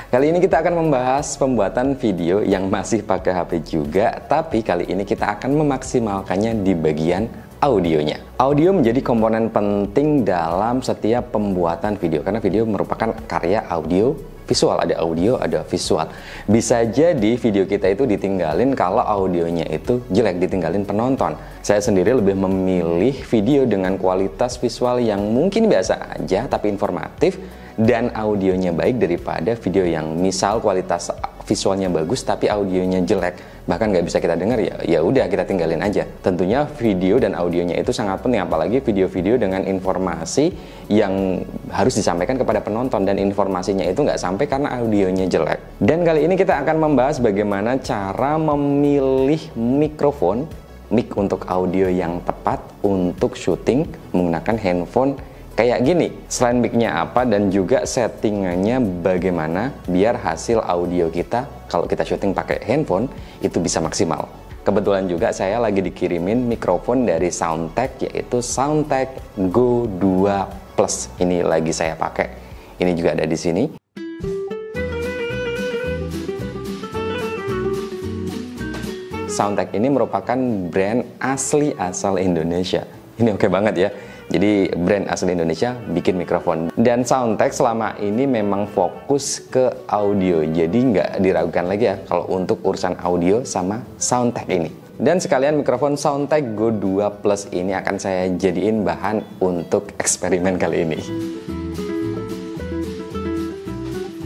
Kali ini kita akan membahas pembuatan video yang masih pakai HP juga, tapi kali ini kita akan memaksimalkannya di bagian audionya. Audio menjadi komponen penting dalam setiap pembuatan video, karena video merupakan karya audio visual, ada audio, ada visual. Bisa jadi video kita itu ditinggalin kalau audionya itu jelek, ditinggalin penonton. Saya sendiri lebih memilih video dengan kualitas visual yang mungkin biasa aja tapi informatif dan audionya baik daripada video yang misal kualitas visualnya bagus tapi audionya jelek, bahkan nggak bisa kita dengar, ya udah kita tinggalin aja. Tentunya video dan audionya itu sangat penting, apalagi video-video dengan informasi yang harus disampaikan kepada penonton dan informasinya itu nggak sampai karena audionya jelek. Dan kali ini kita akan membahas bagaimana cara memilih mic untuk audio yang tepat untuk syuting menggunakan handphone kayak gini. Selain mic-nya apa dan juga settingannya bagaimana biar hasil audio kita kalau kita syuting pakai handphone itu bisa maksimal. Kebetulan juga saya lagi dikirimin mikrofon dari Soundtek, yaitu Soundtek Go 2 Plus. Ini lagi saya pakai. Ini juga ada di sini. Soundtek ini merupakan brand asli asal Indonesia. Ini oke banget ya. Jadi brand asli Indonesia bikin mikrofon. Dan Soundtek selama ini memang fokus ke audio. Jadi nggak diragukan lagi ya kalau untuk urusan audio sama Soundtek ini. Dan sekalian mikrofon Soundtek Go 2 Plus ini akan saya jadiin bahan untuk eksperimen kali ini.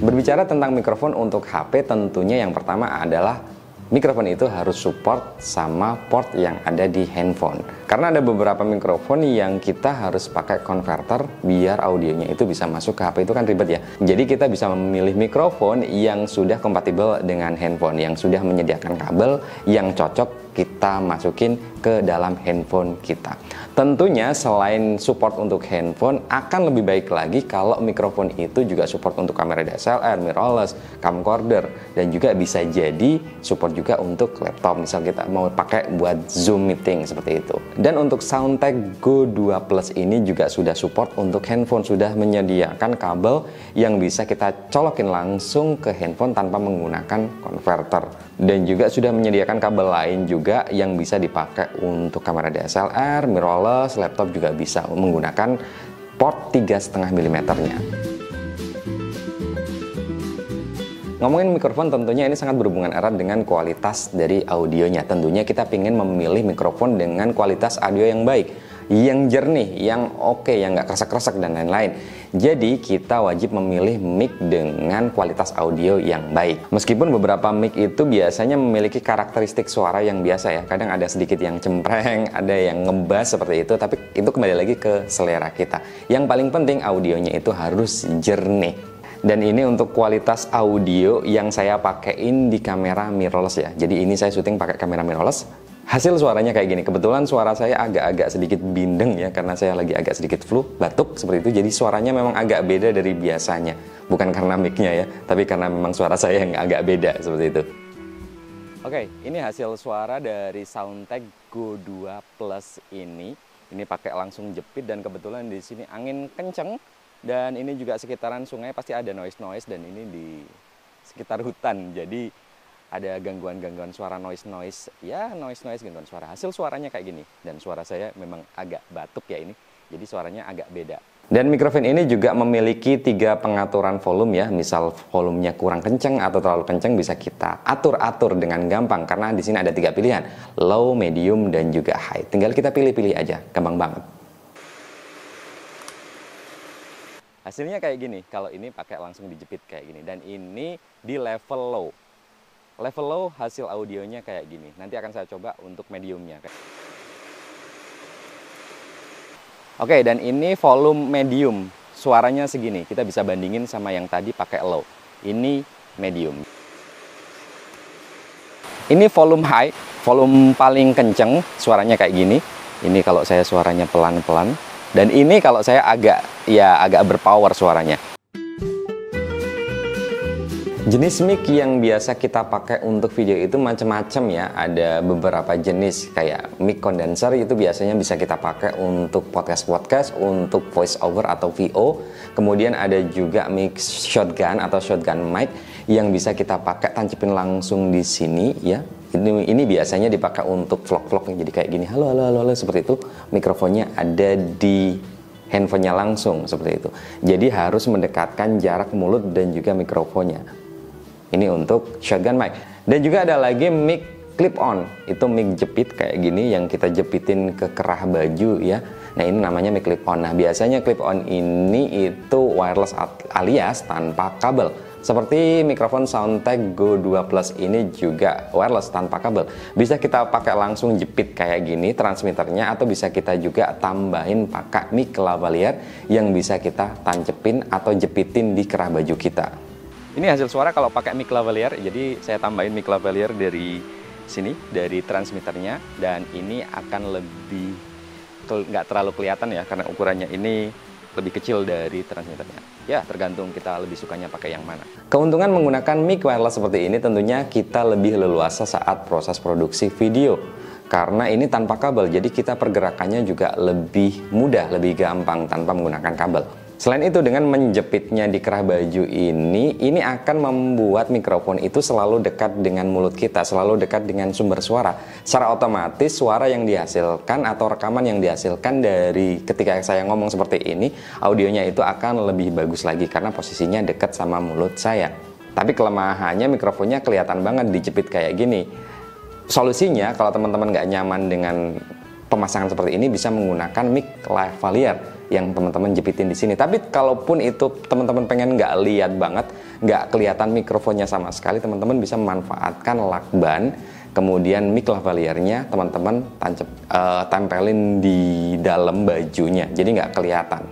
Berbicara tentang mikrofon untuk HP, tentunya yang pertama adalah mikrofon itu harus support sama port yang ada di handphone. Karena ada beberapa mikrofon yang kita harus pakai converter biar audionya itu bisa masuk ke HP, itu kan ribet ya. Jadi kita bisa memilih mikrofon yang sudah kompatibel dengan handphone, yang sudah menyediakan kabel yang cocok kita masukin ke dalam handphone kita. Tentunya selain support untuk handphone, akan lebih baik lagi kalau mikrofon itu juga support untuk kamera DSLR, mirrorless, camcorder, dan juga bisa jadi support juga untuk laptop, misal kita mau pakai buat Zoom meeting seperti itu. Dan untuk Soundtek Go 2 Plus ini juga sudah support untuk handphone, sudah menyediakan kabel yang bisa kita colokin langsung ke handphone tanpa menggunakan converter. Dan juga sudah menyediakan kabel lain juga yang bisa dipakai untuk kamera DSLR, mirrorless, laptop juga bisa menggunakan port 3,5 mm-nya. Ngomongin mikrofon, tentunya ini sangat berhubungan erat dengan kualitas dari audionya. Tentunya kita ingin memilih mikrofon dengan kualitas audio yang baik, yang jernih, yang oke, yang nggak kresek-kresek dan lain-lain. Jadi kita wajib memilih mic dengan kualitas audio yang baik. Meskipun beberapa mic itu biasanya memiliki karakteristik suara yang biasa ya. Kadang ada sedikit yang cempreng, ada yang ngebas seperti itu, tapi itu kembali lagi ke selera kita. Yang paling penting audionya itu harus jernih. Dan ini untuk kualitas audio yang saya pakein di kamera mirrorless ya. Jadi ini saya syuting pakai kamera mirrorless. Hasil suaranya kayak gini. Kebetulan suara saya agak-agak sedikit bindeng ya, karena saya lagi agak sedikit flu, batuk seperti itu. Jadi suaranya memang agak beda dari biasanya. Bukan karena mic-nya ya, tapi karena memang suara saya yang agak beda seperti itu. Oke, ini hasil suara dari Soundtek Go 2 Plus ini. Ini pakai langsung jepit dan kebetulan di sini angin kenceng. Dan ini juga sekitaran sungai, pasti ada noise-noise, dan ini di sekitar hutan. Jadi ada gangguan-gangguan suara noise-noise, ya noise-noise, gangguan suara. Hasil suaranya kayak gini, dan suara saya memang agak batuk ya ini, jadi suaranya agak beda. Dan mikrofon ini juga memiliki 3 pengaturan volume ya, misal volumenya kurang kenceng atau terlalu kenceng bisa kita atur-atur dengan gampang, karena di sini ada 3 pilihan, low, medium, dan juga high. Tinggal kita pilih-pilih aja, gampang banget. Hasilnya kayak gini, kalau ini pakai langsung dijepit kayak gini, dan ini di level low. Level low hasil audionya kayak gini. Nanti akan saya coba untuk mediumnya. Oke, dan ini volume medium. Suaranya segini, kita bisa bandingin sama yang tadi pakai low. Ini medium. Ini volume high, volume paling kenceng, suaranya kayak gini. Ini kalau saya suaranya pelan-pelan. Dan ini kalau saya agak berpower suaranya. Jenis mic yang biasa kita pakai untuk video itu macam-macam ya. Ada beberapa jenis kayak mic condenser, itu biasanya bisa kita pakai untuk podcast-podcast, untuk voice over atau VO. Kemudian ada juga mic shotgun atau shotgun mic. yang bisa kita pakai tancapin langsung di sini ya. Ini biasanya dipakai untuk vlog-vlog yang jadi kayak gini, halo halo halo, halo seperti itu. Mikrofonnya ada di handphonenya langsung seperti itu. Jadi harus mendekatkan jarak mulut dan juga mikrofonnya. Ini untuk shotgun mic. Dan juga ada lagi mic clip on. Itu mic jepit kayak gini yang kita jepitin ke kerah baju ya. Nah, ini namanya mic clip on. Nah, biasanya clip on ini itu wireless alias tanpa kabel. Seperti mikrofon Soundtek Go 2 Plus ini juga wireless tanpa kabel. Bisa kita pakai langsung jepit kayak gini transmitternya, atau bisa kita juga tambahin pakai mic lavalier yang bisa kita tancepin atau jepitin di kerah baju kita. Ini hasil suara kalau pakai mic lavalier. Jadi saya tambahin mic lavalier dari sini, dari transmitternya, dan ini akan lebih nggak terlalu kelihatan ya karena ukurannya ini lebih kecil dari transmitternya. Ya, tergantung kita lebih sukanya pakai yang mana. Keuntungan menggunakan mic wireless seperti ini tentunya kita lebih leluasa saat proses produksi video. Karena ini tanpa kabel, jadi kita pergerakannya juga lebih mudah, lebih gampang tanpa menggunakan kabel. Selain itu, dengan menjepitnya di kerah baju ini akan membuat mikrofon itu selalu dekat dengan mulut kita, selalu dekat dengan sumber suara. Secara otomatis suara yang dihasilkan atau rekaman yang dihasilkan dari ketika saya ngomong seperti ini, audionya itu akan lebih bagus lagi karena posisinya dekat sama mulut saya. Tapi kelemahannya mikrofonnya kelihatan banget dijepit kayak gini. Solusinya kalau teman-teman nggak nyaman dengan pemasangan seperti ini, bisa menggunakan mic lavalier yang teman-teman jepitin di sini. Tapi kalaupun itu teman-teman pengen nggak lihat banget, nggak kelihatan mikrofonnya sama sekali, teman-teman bisa memanfaatkan lakban, kemudian mic lavaliernya teman-teman tempelin di dalam bajunya, jadi nggak kelihatan.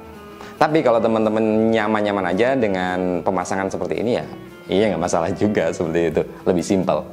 Tapi kalau teman-teman nyaman-nyaman aja dengan pemasangan seperti ini ya, iya nggak masalah juga seperti itu, lebih simpel.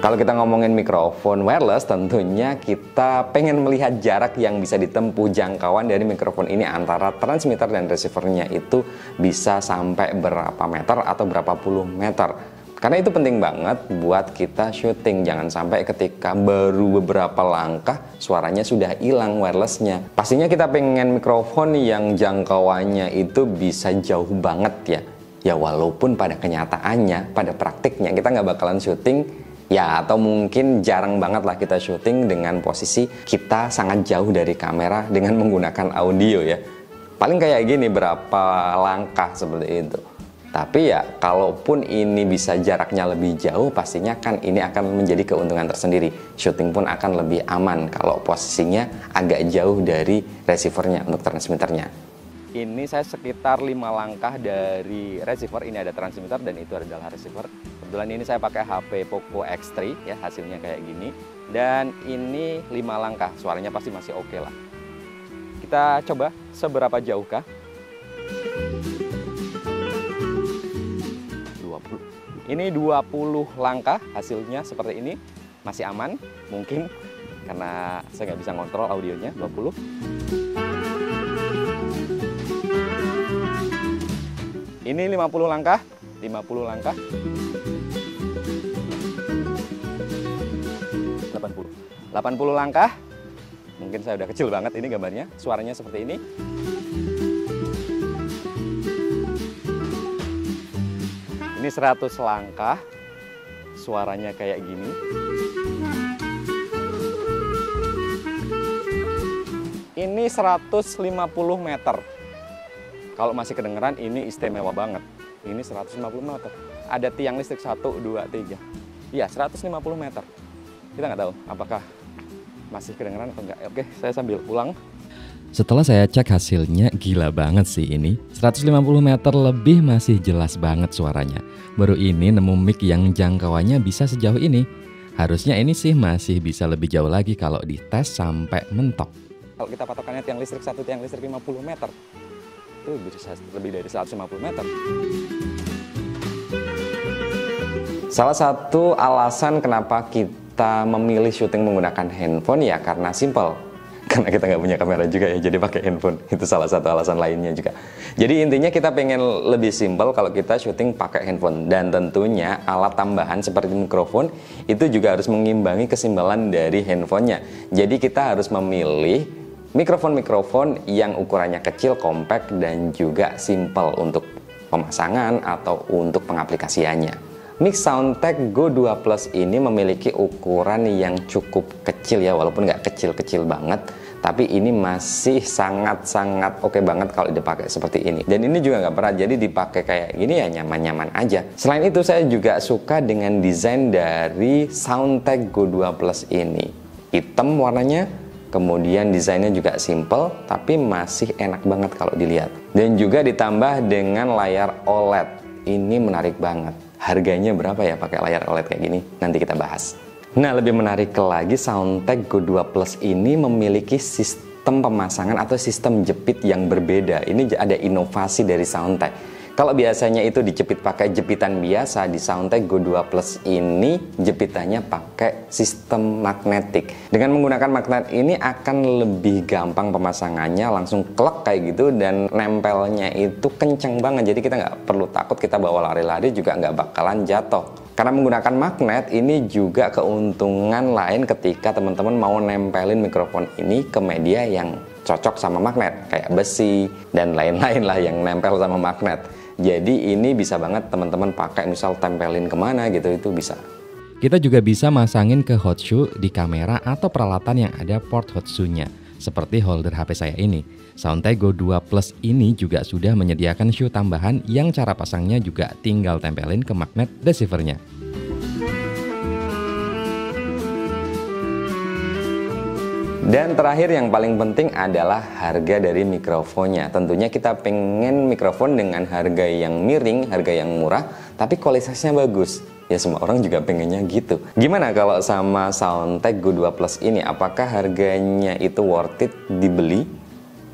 Kalau kita ngomongin mikrofon wireless, tentunya kita pengen melihat jarak yang bisa ditempuh, jangkauan dari mikrofon ini antara transmitter dan receivernya itu bisa sampai berapa meter atau berapa puluh meter. Karena itu penting banget buat kita syuting. Jangan sampai ketika baru beberapa langkah suaranya sudah hilang wirelessnya. Pastinya kita pengen mikrofon yang jangkauannya itu bisa jauh banget ya. Ya walaupun pada kenyataannya, pada praktiknya kita nggak bakalan syuting ya, atau mungkin jarang banget lah kita syuting dengan posisi kita sangat jauh dari kamera dengan menggunakan audio ya. Paling kayak gini berapa langkah seperti itu. Tapi ya kalaupun ini bisa jaraknya lebih jauh, pastinya kan ini akan menjadi keuntungan tersendiri. Syuting pun akan lebih aman kalau posisinya agak jauh dari receivernya untuk transmitternya. Ini saya sekitar 5 langkah dari receiver, ini ada transmitter dan itu adalah receiver. Kebetulan ini saya pakai HP Poco X3 ya, hasilnya kayak gini. Dan ini 5 langkah, suaranya pasti masih oke lah. Kita coba seberapa jauhkah. 20. Ini 20 langkah, hasilnya seperti ini. Masih aman, mungkin karena saya nggak bisa ngontrol audionya. 20. Ini 50 langkah, 50 langkah, 80 langkah. Mungkin saya udah kecil banget ini gambarnya, suaranya seperti ini. Ini 100 langkah, suaranya kayak gini. Ini 150 meter. Kalau masih kedengeran ini istimewa banget. Ini 150 meter. Ada tiang listrik 1, 2, 3. Iya, 150 meter. Kita nggak tahu apakah masih kedengeran atau enggak. Oke, saya sambil pulang. Setelah saya cek hasilnya, gila banget sih ini. 150 meter lebih masih jelas banget suaranya. Baru ini nemu mic yang jangkauannya bisa sejauh ini. Harusnya ini sih masih bisa lebih jauh lagi kalau dites sampai mentok. Kalau kita patokannya tiang listrik 1, tiang listrik 50 meter. Itu bisa lebih dari 150 meter. Salah satu alasan kenapa kita memilih syuting menggunakan handphone ya karena simple. Karena kita nggak punya kamera juga ya, jadi pakai handphone. Itu salah satu alasan lainnya juga. Jadi intinya kita pengen lebih simple kalau kita syuting pakai handphone. Dan tentunya alat tambahan seperti mikrofon itu juga harus mengimbangi kesimbalan dari handphonenya. Jadi kita harus memilih mikrofon-mikrofon yang ukurannya kecil, compact, dan juga simple untuk pemasangan atau untuk pengaplikasiannya. Mic Soundtek Go 2 Plus ini memiliki ukuran yang cukup kecil ya, walaupun nggak kecil-kecil banget, tapi ini masih sangat-sangat oke banget kalau dipakai seperti ini. Dan ini juga nggak berat, jadi dipakai kayak gini ya nyaman-nyaman aja. Selain itu saya juga suka dengan desain dari Soundtek Go 2 Plus ini. Hitam warnanya, kemudian desainnya juga simple, tapi masih enak banget kalau dilihat. Dan juga ditambah dengan layar OLED. Ini menarik banget. Harganya berapa ya pakai layar OLED kayak gini? Nanti kita bahas. Nah, lebih menarik lagi, Soundtek Go 2 Plus ini memiliki sistem pemasangan atau sistem jepit yang berbeda. Ini ada inovasi dari Soundtek. Kalau biasanya itu dijepit pakai jepitan biasa, di Soundtek Go 2 Plus ini jepitannya pakai sistem magnetik. Dengan menggunakan magnet ini akan lebih gampang pemasangannya, langsung klek kayak gitu, dan nempelnya itu kenceng banget. Jadi kita nggak perlu takut kita bawa lari-lari juga nggak bakalan jatuh. Karena menggunakan magnet ini juga keuntungan lain ketika teman-teman mau nempelin mikrofon ini ke media yang cocok sama magnet, kayak besi dan lain-lain lah yang nempel sama magnet. Jadi ini bisa banget teman-teman pakai, misal tempelin kemana gitu, itu bisa. Kita juga bisa masangin ke hot shoe di kamera atau peralatan yang ada port hot shoe-nya, seperti holder HP saya ini. Soundtek Go 2 Plus ini juga sudah menyediakan shoe tambahan yang cara pasangnya juga tinggal tempelin ke magnet receiver-nya. Dan terakhir yang paling penting adalah harga dari mikrofonnya. Tentunya kita pengen mikrofon dengan harga yang miring, harga yang murah, tapi kualitasnya bagus. Ya semua orang juga pengennya gitu. Gimana kalau sama Soundtek Go 2 Plus ini? Apakah harganya itu worth it dibeli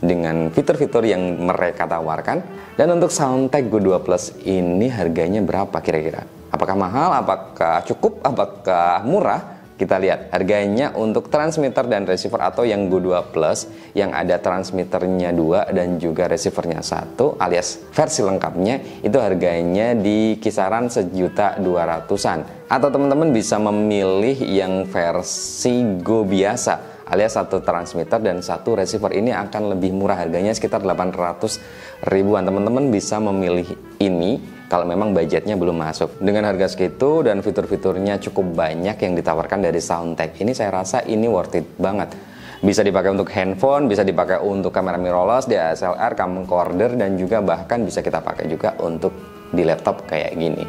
dengan fitur-fitur yang mereka tawarkan? Dan untuk Soundtek Go 2 Plus ini harganya berapa kira-kira? Apakah mahal? Apakah cukup? Apakah murah? Kita lihat harganya untuk transmitter dan receiver atau yang Go 2 Plus yang ada transmitternya 2 dan juga receivernya 1 alias versi lengkapnya, itu harganya di kisaran 1.200.000-an. Atau teman-teman bisa memilih yang versi Go biasa alias 1 transmitter dan 1 receiver, ini akan lebih murah, harganya sekitar 800 ribuan. Teman-teman bisa memilih ini kalau memang budgetnya belum masuk. Dengan harga segitu dan fitur-fiturnya cukup banyak yang ditawarkan dari Soundtek ini, saya rasa ini worth it banget. Bisa dipakai untuk handphone, bisa dipakai untuk kamera mirrorless, DSLR, camcorder, dan juga bahkan bisa kita pakai juga untuk di laptop kayak gini.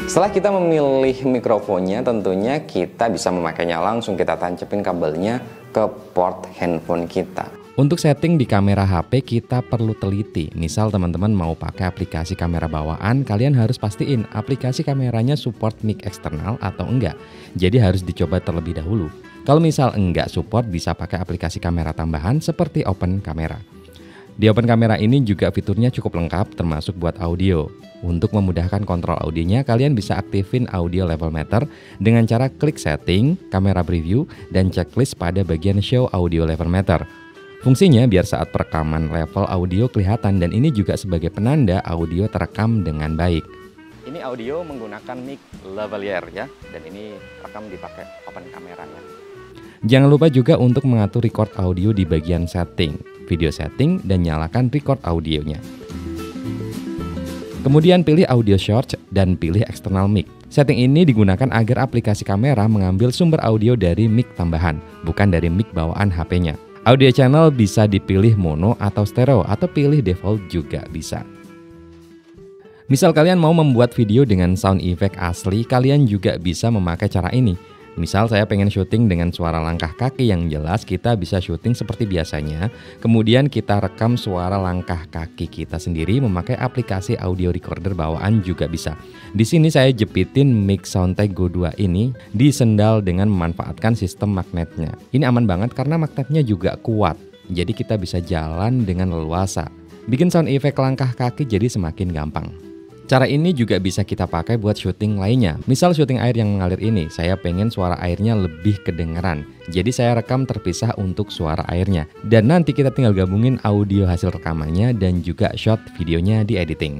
Setelah kita memilih mikrofonnya, tentunya kita bisa memakainya langsung, kita tancapin kabelnya ke port handphone kita. Untuk setting di kamera HP kita perlu teliti. Misal teman-teman mau pakai aplikasi kamera bawaan, kalian harus pastiin aplikasi kameranya support mic eksternal atau enggak. Jadi harus dicoba terlebih dahulu. Kalau misal enggak support, bisa pakai aplikasi kamera tambahan seperti Open Camera. Di Open Camera ini juga fiturnya cukup lengkap, termasuk buat audio. Untuk memudahkan kontrol audionya, kalian bisa aktifin audio level meter dengan cara klik setting, kamera preview, dan checklist pada bagian show audio level meter. Fungsinya biar saat perekaman level audio kelihatan, dan ini juga sebagai penanda audio terekam dengan baik. Ini audio menggunakan mic lavalier ya, dan ini rekam dipakai Open Camera-nya. Jangan lupa juga untuk mengatur record audio di bagian setting, video setting, dan nyalakan record audionya. Kemudian pilih audio source dan pilih external mic. Setting ini digunakan agar aplikasi kamera mengambil sumber audio dari mic tambahan, bukan dari mic bawaan HP-nya. Audio channel bisa dipilih mono atau stereo, atau pilih default juga bisa. Misal kalian mau membuat video dengan sound effect asli, kalian juga bisa memakai cara ini. Misal saya pengen syuting dengan suara langkah kaki yang jelas, kita bisa syuting seperti biasanya. Kemudian kita rekam suara langkah kaki kita sendiri memakai aplikasi audio recorder bawaan juga bisa. Di sini saya jepitin mic Soundtek Go 2 ini di sendal dengan memanfaatkan sistem magnetnya. Ini aman banget karena magnetnya juga kuat. Jadi kita bisa jalan dengan leluasa. Bikin sound effect langkah kaki jadi semakin gampang. Cara ini juga bisa kita pakai buat syuting lainnya. Misal syuting air yang mengalir ini, saya pengen suara airnya lebih kedengeran. Jadi saya rekam terpisah untuk suara airnya. Dan nanti kita tinggal gabungin audio hasil rekamannya dan juga shot videonya di editing.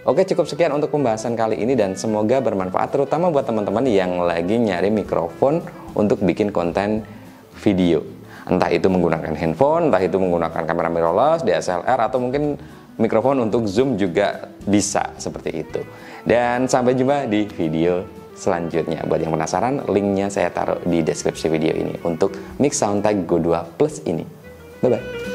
Oke, cukup sekian untuk pembahasan kali ini dan semoga bermanfaat, terutama buat teman-teman yang lagi nyari mikrofon untuk bikin konten video. Entah itu menggunakan handphone, entah itu menggunakan kamera mirrorless, DSLR, atau mungkin mikrofon untuk zoom juga bisa seperti itu. Dan sampai jumpa di video selanjutnya. Buat yang penasaran, linknya saya taruh di deskripsi video ini untuk Mix Soundtag Go 2 Plus ini. Bye-bye.